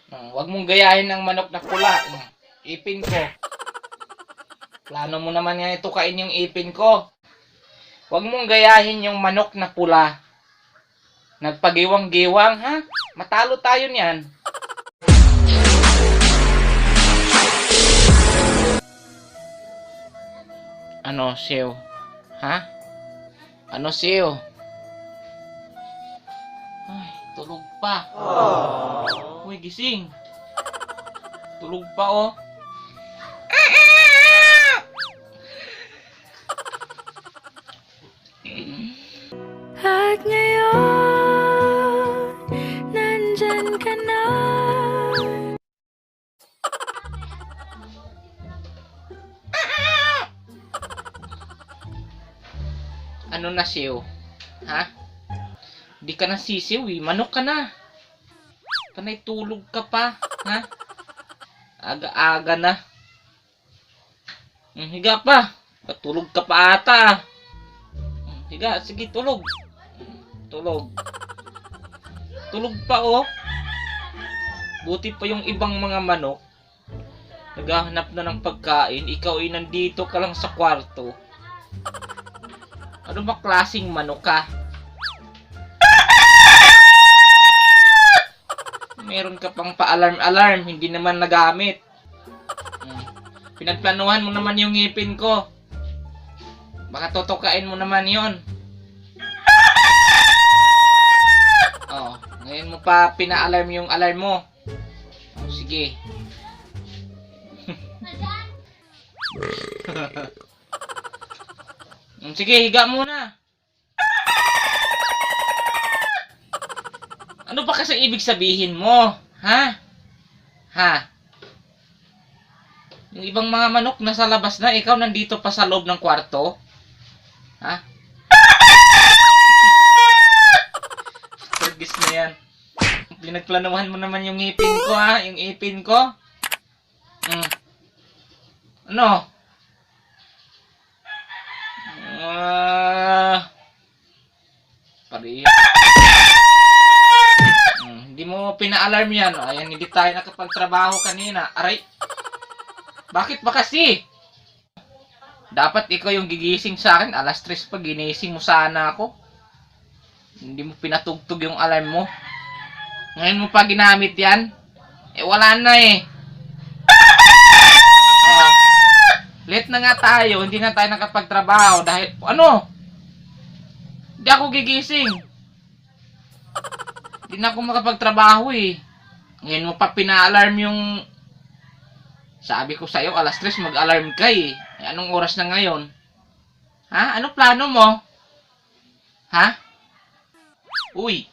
Huwag mong gayahin ng manok na pula. Ipin ko. Plano mo naman nga itukain yung ipin ko. Huwag mong gayahin yung manok na pula. Nagpagiwang-giwang, ha? Matalo tayo niyan. Ano, Seo? Ha? Ano, Seo? Ay, tulog pa. Uy, gising. Tulog pa, oh. At ngayon, nandyan ka na. Ano na, Seo? Ha? Di ka na sisiw, eh. Manok ka na. Panay tulog ka pa, ha? Aga-aga na. Higa pa. Tulog ka pa ata. Higa, sige, tulog. Tulog. Tulog pa, oh. Buti pa yung ibang mga manok. Naghahanap na ng pagkain. Ikaw ay nandito ka lang sa kwarto. Ano ba klaseng manok ka? Meron ka pang pa-alarm-alarm. Hindi naman nagamit. Pinagplanuhan mo naman yung ngipin ko. Baka totokain mo naman yon. Oh, ngayon mo pa pina-alarm yung alarm mo. Oh, sige. Sige, higa muna. Ano ba kasi ibig sabihin mo? Ha? Ha? Yung ibang mga manok nasa labas na, ikaw nandito pa sa loob ng kwarto? Ha? Turgis na yan. Pinagplanuhan mo naman yung ngipin ko, ha? Yung ipin ko? Ano? Pariya. Hindi mo pina-alarm yan. Ayan, hindi tayo nakapagtrabaho kanina. Aray! Bakit ba kasi? Dapat ikaw yung gigising sa akin. Alas 3 pa, ginising mo sana ako. Hindi mo pinatugtog yung alarm mo. Ngayon mo pa ginamit yan? Eh, wala na eh. Oh. Late na nga tayo. Hindi na tayo nakapagtrabaho. Dahil, ano? Hindi ako gigising. Hindi na ako makapagtrabaho eh. Ngayon mo pa pina-alarm yung... Sabi ko sa'yo, alas 3 mag-alarm ka eh. Anong oras na ngayon? Ha? Anong plano mo? Ha? Uy!